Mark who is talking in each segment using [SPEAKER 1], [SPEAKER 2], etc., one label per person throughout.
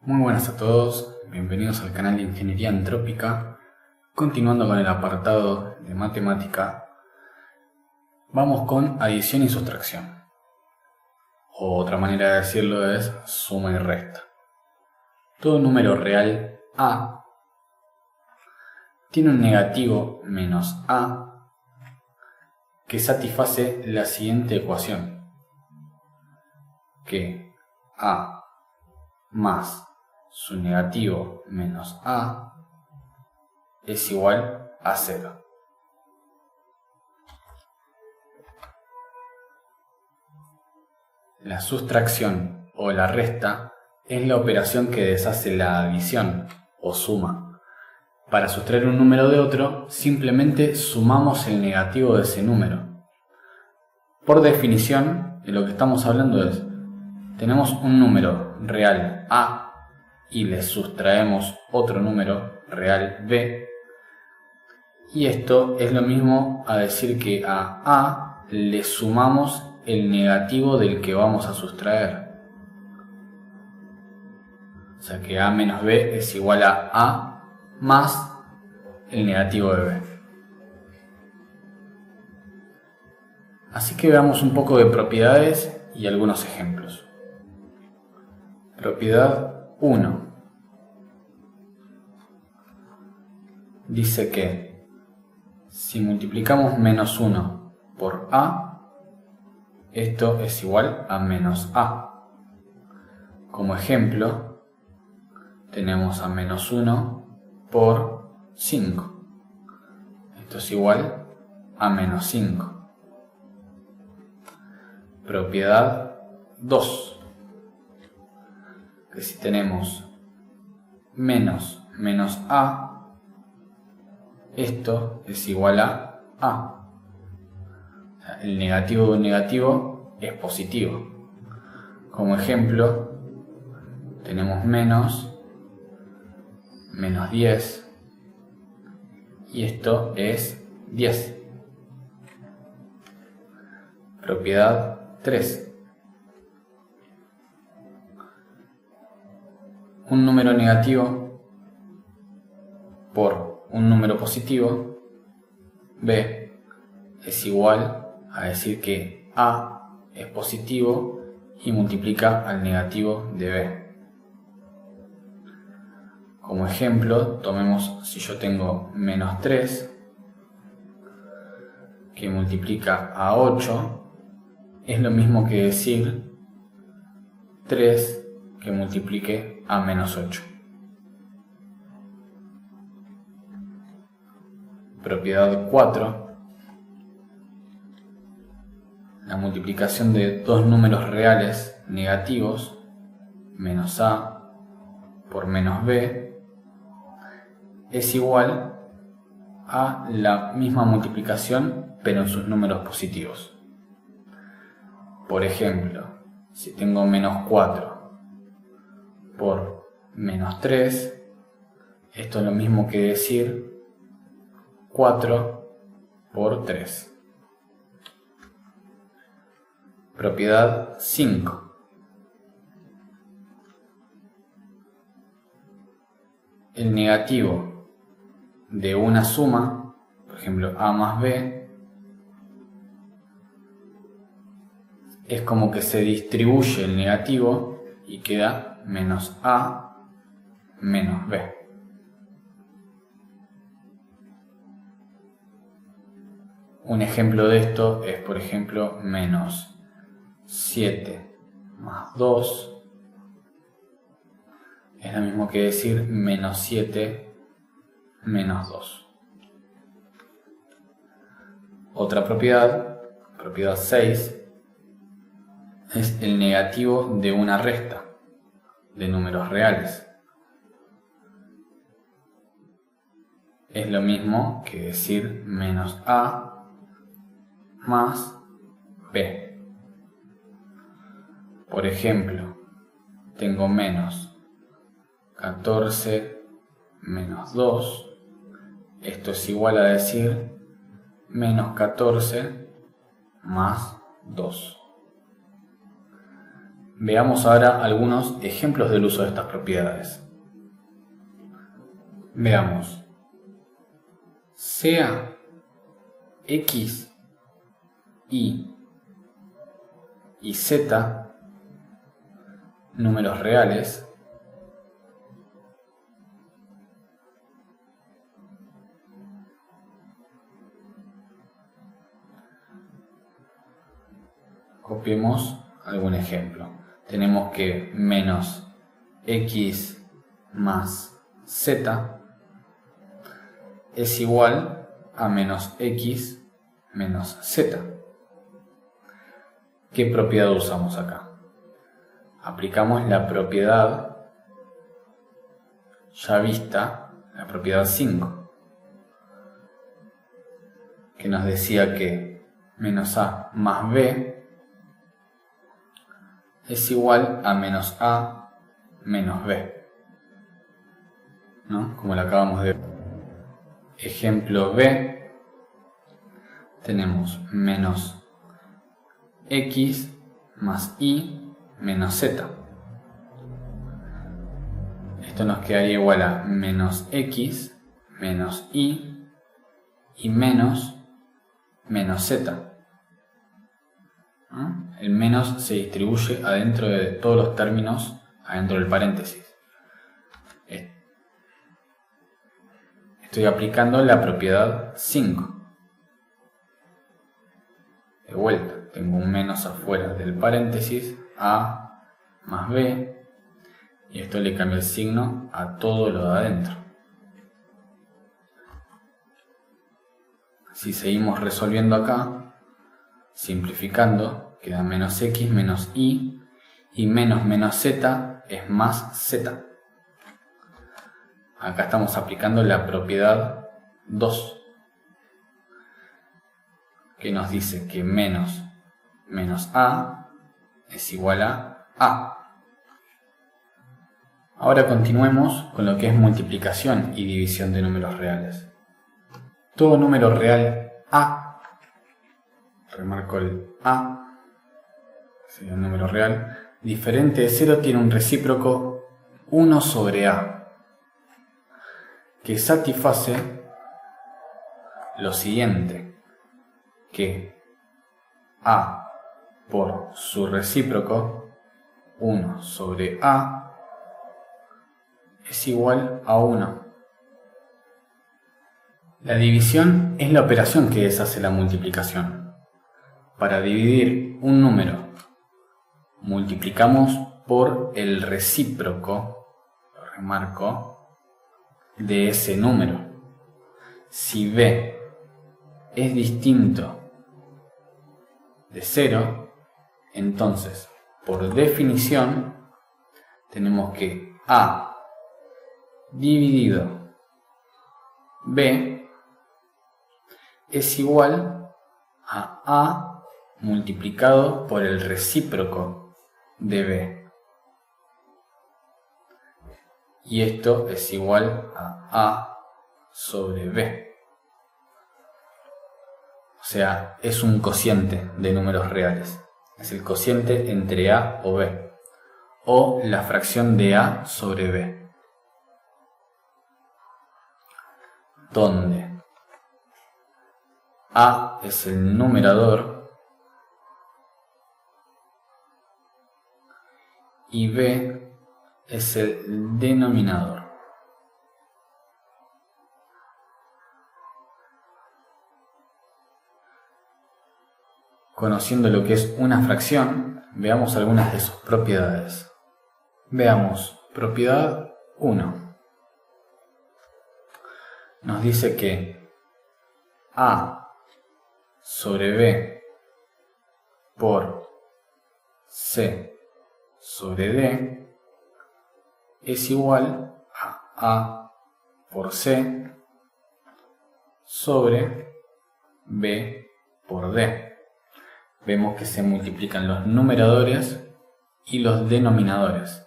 [SPEAKER 1] Muy buenas a todos, bienvenidos al canal de Ingeniería Antrópica. Continuando con el apartado de matemática, vamos con adición y sustracción. O otra manera de decirlo es suma y resta. Todo número real A tiene un negativo menos A que satisface la siguiente ecuación, que A más su negativo menos A es igual a 0. La sustracción o la resta es la operación que deshace la adición o suma. Para sustraer un número de otro, simplemente sumamos el negativo de ese número. Por definición, de lo que estamos hablando es, tenemos un número real A y le sustraemos otro número real B. Y esto es lo mismo a decir que a A le sumamos el negativo del que vamos a sustraer. O sea que A menos B es igual a A más el negativo de B. Así que veamos un poco de propiedades y algunos ejemplos. Propiedad 1. Dice que si multiplicamos menos 1 por A, esto es igual a menos A. Como ejemplo, tenemos a menos 1 por 5. Esto es igual a menos 5. Propiedad 2. Que si tenemos menos A, esto es igual a A. O sea, el negativo de un negativo es positivo. Como ejemplo, tenemos menos 10 y esto es 10. Propiedad 3. Un número negativo por un número positivo, B, es igual a decir que A es positivo y multiplica al negativo de B. Como ejemplo, tomemos si yo tengo menos 3 que multiplica a 8, es lo mismo que decir 3 que multiplique a menos 8. Propiedad 4. La multiplicación de dos números reales negativos, menos A por menos B, es igual a la misma multiplicación pero en sus números positivos. Por ejemplo, si tengo menos 4 por menos 3, esto es lo mismo que decir 4 por 3. Propiedad 5. El negativo de una suma, por ejemplo A más B, es como que se distribuye el negativo y queda menos A menos B. Un ejemplo de esto es, por ejemplo, menos 7 más 2 es lo mismo que decir menos 7 menos 2. Otra propiedad, propiedad 6, es el negativo de una resta de números reales. Es lo mismo que decir menos A más B. Por ejemplo, tengo menos 14 menos 2. Esto es igual a decir menos 14 más 2. Veamos ahora algunos ejemplos del uso de estas propiedades. Veamos. Sea x, y z números reales, copiemos algún ejemplo. Tenemos que menos x más z es igual a menos x menos z. ¿Qué propiedad usamos acá? Aplicamos la propiedad ya vista, la propiedad 5, que nos decía que menos a más b es igual a menos a menos b, ¿no? Como lo acabamos de ver. Ejemplo B, tenemos menos x más y menos z. Esto nos quedaría igual a menos x menos y menos z. ¿No? El menos se distribuye adentro de todos los términos, adentro del paréntesis. Estoy aplicando la propiedad 5. De vuelta, tengo un menos afuera del paréntesis, a más b, y esto le cambia el signo a todo lo de adentro. Si seguimos resolviendo acá, simplificando, queda menos x menos y menos z es más z. Acá estamos aplicando la propiedad 2, que nos dice que menos a es igual a a. Ahora continuemos con lo que es multiplicación y división de números reales. Todo número real a, remarco el a, sería un número real, diferente de 0 tiene un recíproco 1 sobre a, que satisface lo siguiente, que a por su recíproco 1 sobre a es igual a 1. La división es la operación que deshace la multiplicación. Para dividir un número, multiplicamos por el recíproco, lo remarco, de ese número. Si b es distinto de 0, entonces, por definición, tenemos que a dividido b es igual a multiplicado por el recíproco de b. Y esto es igual a sobre b. O sea, es un cociente de números reales. Es el cociente entre a o b. O la fracción de a sobre b. Donde a es el numerador y b es el denominador. Conociendo lo que es una fracción, veamos algunas de sus propiedades. Veamos, propiedad 1. Nos dice que a sobre b por c sobre d es igual a por c sobre b por d. Vemos que se multiplican los numeradores y los denominadores.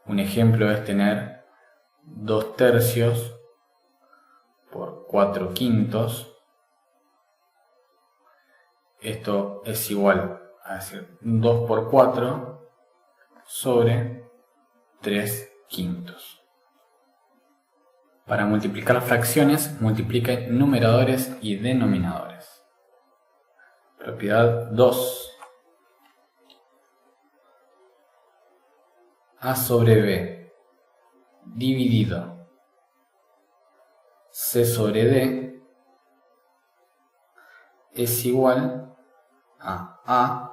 [SPEAKER 1] Un ejemplo es tener 2 tercios por 4 quintos. Esto es igual a decir 2 por 4 sobre 3/5. Para multiplicar fracciones, multiplique numeradores y denominadores. Propiedad 2. A sobre B dividido C sobre D es igual a A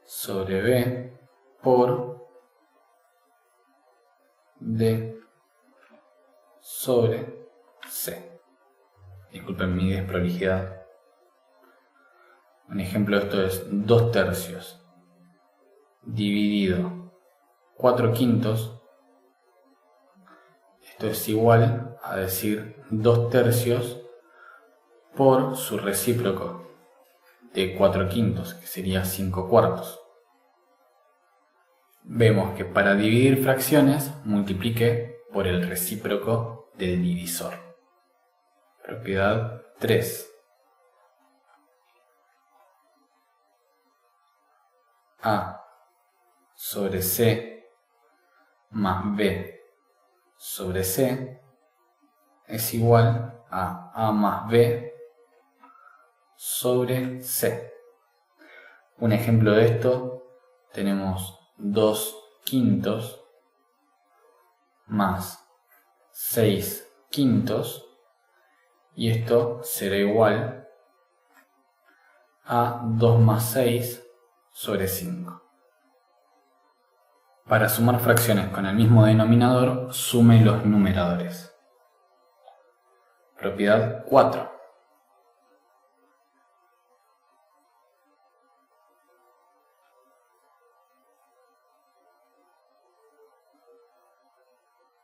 [SPEAKER 1] sobre B por D sobre C. Disculpen mi desprolijidad. Un ejemplo de esto es 2/3 dividido 4/5. Esto es igual a decir 2/3 por su recíproco de 4/5, que sería 5/4. Vemos que para dividir fracciones multiplique por el recíproco del divisor. Propiedad 3. A sobre C más B sobre C es igual a A más B sobre C. Un ejemplo de esto tenemos 2/5 más 6/5 y esto será igual a 2 más 6 sobre 5. Para sumar fracciones con el mismo denominador, sume los numeradores. Propiedad 4.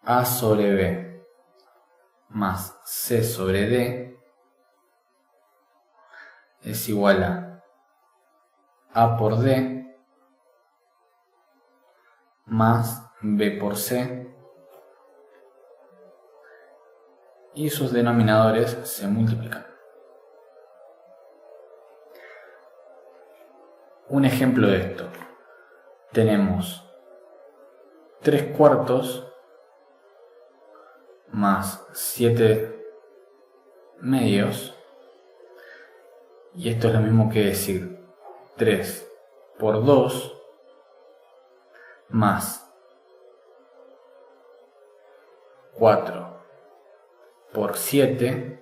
[SPEAKER 1] A sobre B más C sobre D es igual a A por D más B por C y sus denominadores se multiplican. Un ejemplo de esto. Tenemos 3/4 más 7/2 y esto es lo mismo que decir 3 por 2 más 4 por 7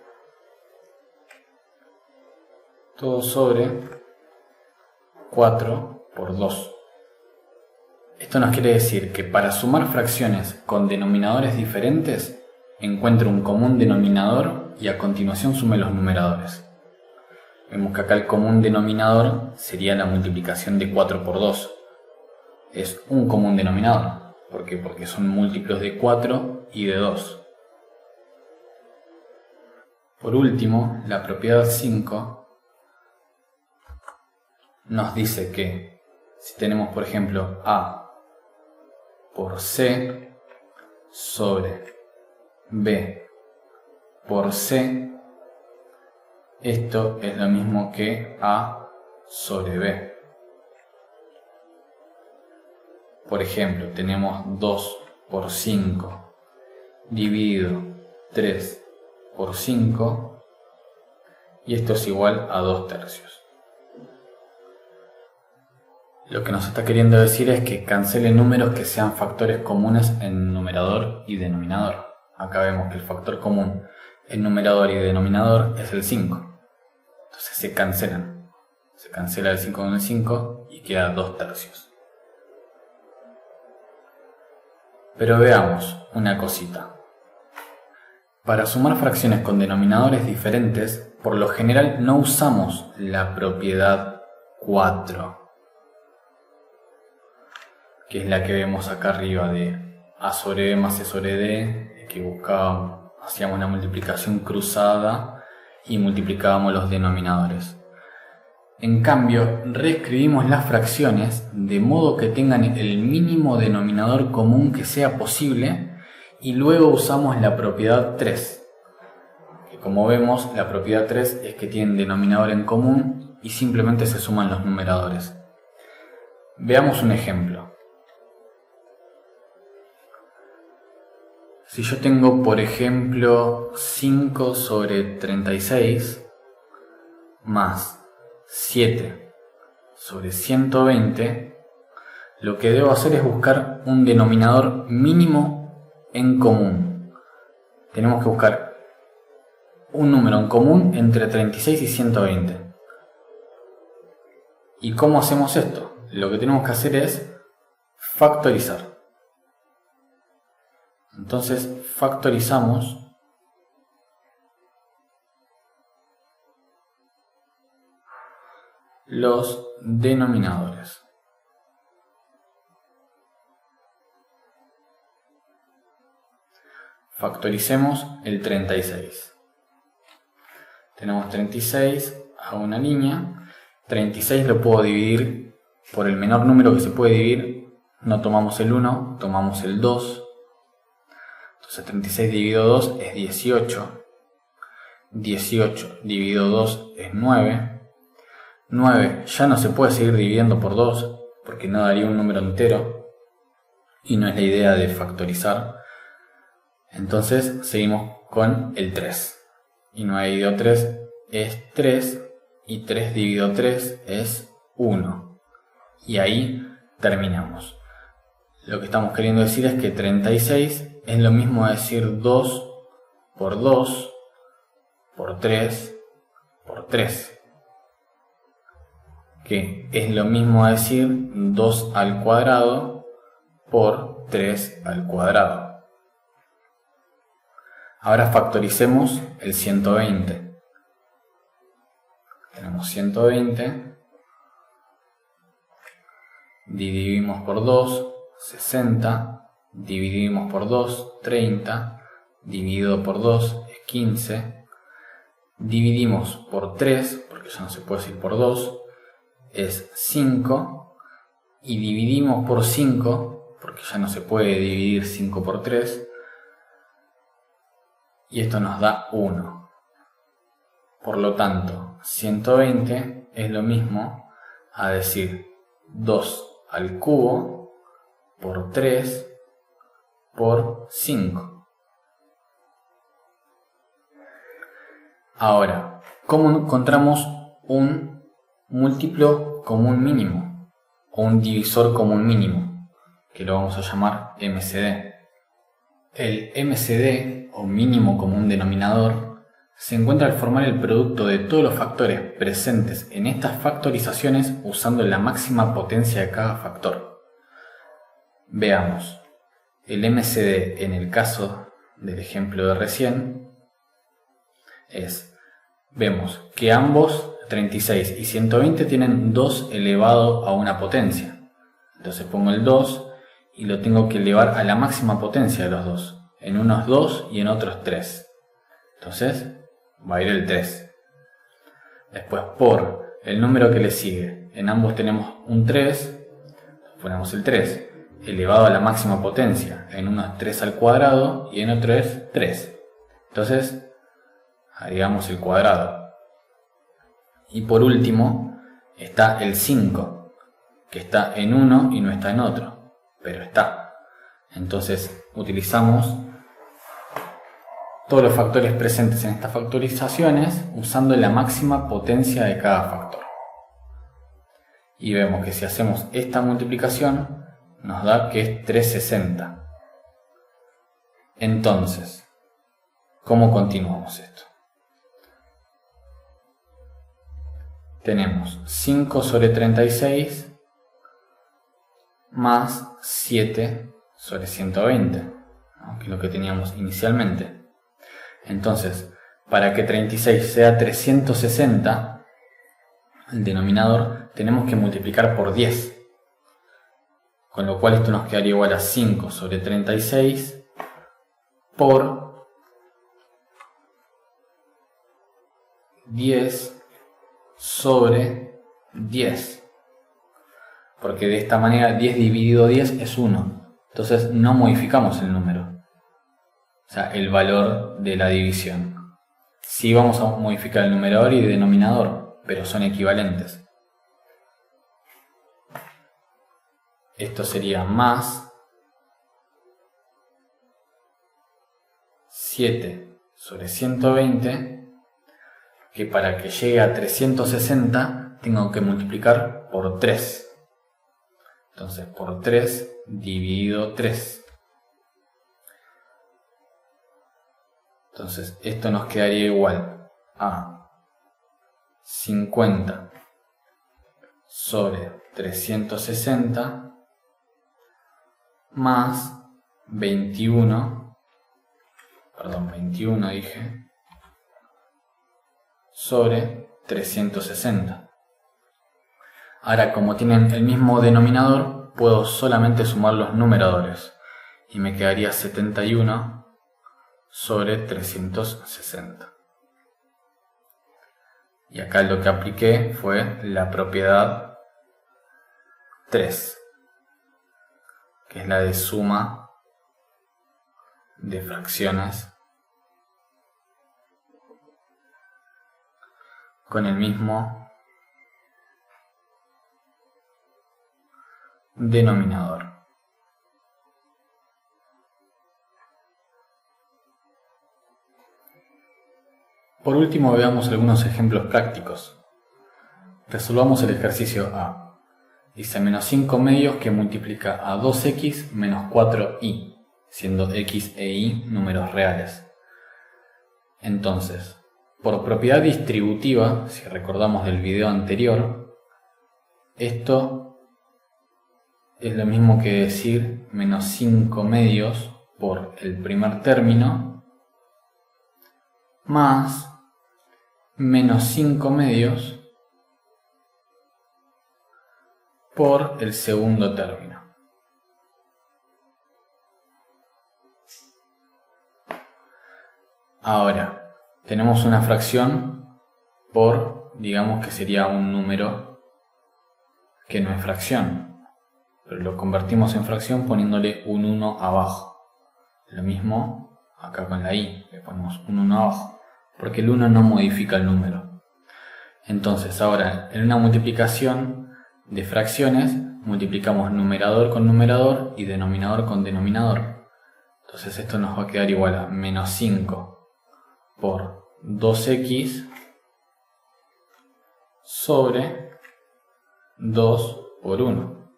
[SPEAKER 1] todo sobre 4 por 2. Esto nos quiere decir que para sumar fracciones con denominadores diferentes, encuentre un común denominador y a continuación sume los numeradores. Vemos que acá el común denominador sería la multiplicación de 4 por 2. Es un común denominador. ¿Por qué? Porque son múltiplos de 4 y de 2. Por último, la propiedad 5 nos dice que si tenemos, por ejemplo, A por C sobre B por C, esto es lo mismo que A sobre B. Por ejemplo, tenemos 2 por 5 dividido 3 por 5 y esto es igual a 2/3. Lo que nos está queriendo decir es que cancele números que sean factores comunes en numerador y denominador. Acá vemos que el factor común en numerador y denominador es el 5. Entonces se cancelan. Se cancela el 5 con el 5 y queda 2/3. Pero veamos una cosita. Para sumar fracciones con denominadores diferentes, por lo general no usamos la propiedad 4, que es la que vemos acá arriba de A sobre B más C sobre D, que hacíamos una multiplicación cruzada y multiplicábamos los denominadores. En cambio, reescribimos las fracciones de modo que tengan el mínimo denominador común que sea posible y luego usamos la propiedad 3. Que como vemos, la propiedad 3 es que tienen denominador en común y simplemente se suman los numeradores. Veamos un ejemplo. Si yo tengo, por ejemplo, 5 sobre 36 más 7 sobre 120, lo que debo hacer es buscar un denominador mínimo en común. Tenemos que buscar un número en común entre 36 y 120. ¿Y cómo hacemos esto? Lo que tenemos que hacer es factorizar. Entonces factorizamos los denominadores. Factoricemos el 36. Tenemos 36 a una línea. 36 lo puedo dividir por el menor número que se puede dividir. No tomamos el 1, tomamos el 2. Entonces 36 dividido 2 es 18. 18 dividido 2 es 9. 9 ya no se puede seguir dividiendo por 2 porque no daría un número entero. Y no es la idea de factorizar. Entonces seguimos con el 3. Y 9 dividido 3 es 3. Y 3 dividido 3 es 1. Y ahí terminamos. Lo que estamos queriendo decir es que 36 es lo mismo a decir 2 por 2 por 3 por 3. Que es lo mismo a decir 2 al cuadrado por 3 al cuadrado. Ahora factoricemos el 120. Tenemos 120. Dividimos por 2, 60. Dividimos por 2, 30. Dividido por 2 es 15. Dividimos por 3, porque ya no se puede decir por 2, es 5. Y dividimos por 5, porque ya no se puede dividir 5 por 3. Y esto nos da 1. Por lo tanto, 120 es lo mismo a decir 2 al cubo por 3 por 5. Ahora, ¿cómo encontramos un múltiplo común mínimo? O un divisor común mínimo, que lo vamos a llamar MCD. El MCD, o mínimo común denominador, se encuentra al formar el producto de todos los factores presentes en estas factorizaciones usando la máxima potencia de cada factor. Veamos, el MCD en el caso del ejemplo de recién vemos que ambos, 36 y 120, tienen 2 elevado a una potencia. Entonces pongo el 2 y lo tengo que elevar a la máxima potencia de los dos. En unos 2 y en otros 3. Entonces va a ir el 3. Después por el número que le sigue. En ambos tenemos un 3. Ponemos el 3 elevado a la máxima potencia. En uno es 3 al cuadrado y en otro es 3. Entonces agregamos el cuadrado. Y por último está el 5, que está en uno y no está en otro, pero está. Entonces utilizamos todos los factores presentes en estas factorizaciones usando la máxima potencia de cada factor. Y vemos que si hacemos esta multiplicación nos da que es 360. Entonces, ¿cómo continuamos esto? Tenemos 5 sobre 36 más 7 sobre 120, ¿no? Que es lo que teníamos inicialmente. Entonces, para que 36 sea 360, el denominador, tenemos que multiplicar por 10. Con lo cual esto nos quedaría igual a 5 sobre 36 por 10 sobre 10. Porque de esta manera 10 dividido 10 es 1. Entonces no modificamos el número. O sea, el valor de la división. Sí vamos a modificar el numerador y el denominador, pero son equivalentes. Esto sería más 7 sobre 120, que para que llegue a 360 tengo que multiplicar por 3. Entonces por 3 dividido 3. Entonces esto nos quedaría igual a 50 sobre 360 más 21 dije, sobre 360. Ahora, como tienen el mismo denominador, puedo solamente sumar los numeradores y me quedaría 71 sobre 360. Y acá lo que apliqué fue la propiedad 3, que es la de suma de fracciones con el mismo denominador. Por último, veamos algunos ejemplos prácticos. Resolvamos el ejercicio A. Dice menos 5 medios que multiplica a 2x menos 4y, siendo x e y números reales. Entonces, por propiedad distributiva, si recordamos del video anterior, esto es lo mismo que decir menos 5 medios por el primer término más menos 5 medios por el segundo término. Ahora, tenemos una fracción por, digamos que sería un número que no es fracción, pero lo convertimos en fracción poniéndole un 1 abajo. Lo mismo acá con la i, le ponemos un 1 abajo, porque el 1 no modifica el número. Entonces ahora, en una multiplicación de fracciones, multiplicamos numerador con numerador y denominador con denominador. Entonces esto nos va a quedar igual a menos 5 por 2x sobre 2 por 1.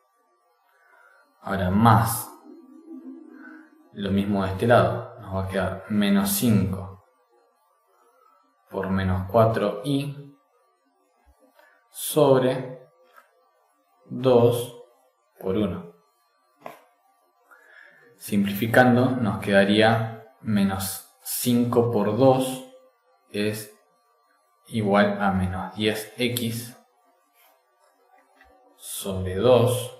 [SPEAKER 1] Ahora más lo mismo de este lado, nos va a quedar menos 5 por menos 4y sobre 2 por 1. Simplificando nos quedaría menos 5 por 2 es igual a menos 10x sobre 2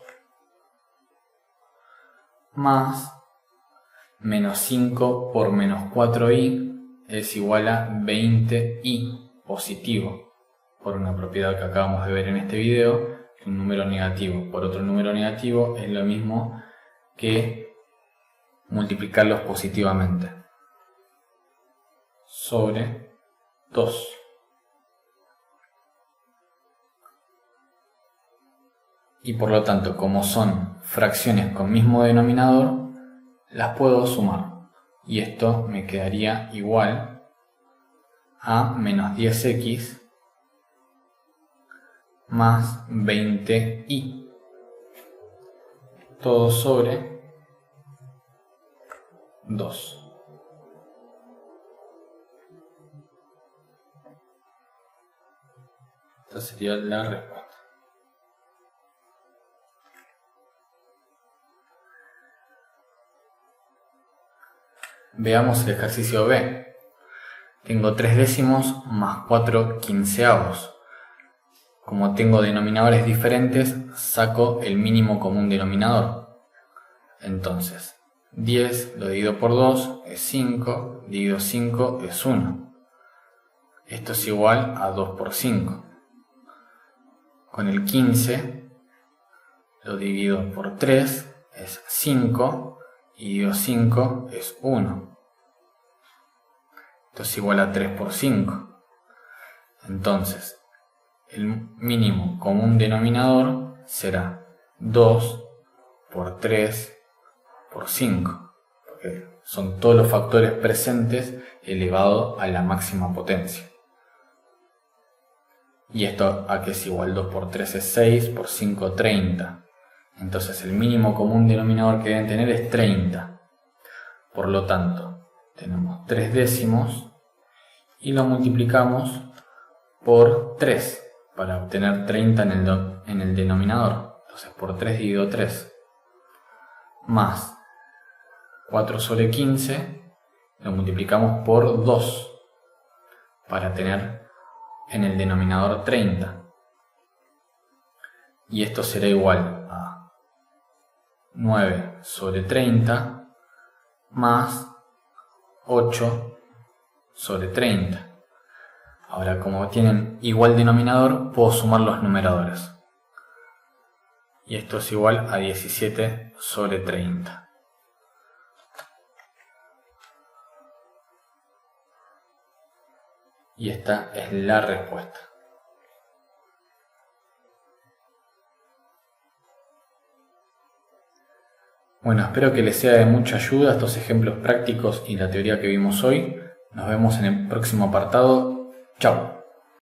[SPEAKER 1] más menos 5 por menos 4y es igual a 20y positivo, por una propiedad que acabamos de ver en este video, que un número negativo por otro número negativo es lo mismo que multiplicarlos positivamente, sobre 2. Y por lo tanto, como son fracciones con mismo denominador, las puedo sumar. Y esto me quedaría igual a menos 10x más 20y. Todo sobre 2. Esta sería la respuesta. Veamos el ejercicio B. Tengo 3 décimos más 4 quinceavos. Como tengo denominadores diferentes, saco el mínimo común denominador. Entonces, 10 lo divido por 2 es 5, dividido 5 es 1. Esto es igual a 2 por 5. Con el 15 lo divido por 3 es 5 y dividido 5 es 1. Esto es igual a 3 por 5. Entonces, el mínimo común denominador será 2 por 3 por 5, porque son todos los factores presentes elevado a la máxima potencia. Y esto a que es igual, 2 por 3 es 6, por 5 30. Entonces el mínimo común denominador que deben tener es 30. Por lo tanto, tenemos 3 décimos y lo multiplicamos por 3 para obtener 30 en el denominador. Entonces por 3 divido 3 más 4 sobre 15 lo multiplicamos por 2 para tener en el denominador 30. Y esto será igual a 9 sobre 30 más 8 sobre 30. Ahora, como tienen igual denominador, puedo sumar los numeradores. Y esto es igual a 17 sobre 30. Y esta es la respuesta. Bueno, espero que les sea de mucha ayuda estos ejemplos prácticos y la teoría que vimos hoy. Nos vemos en el próximo apartado. Chao.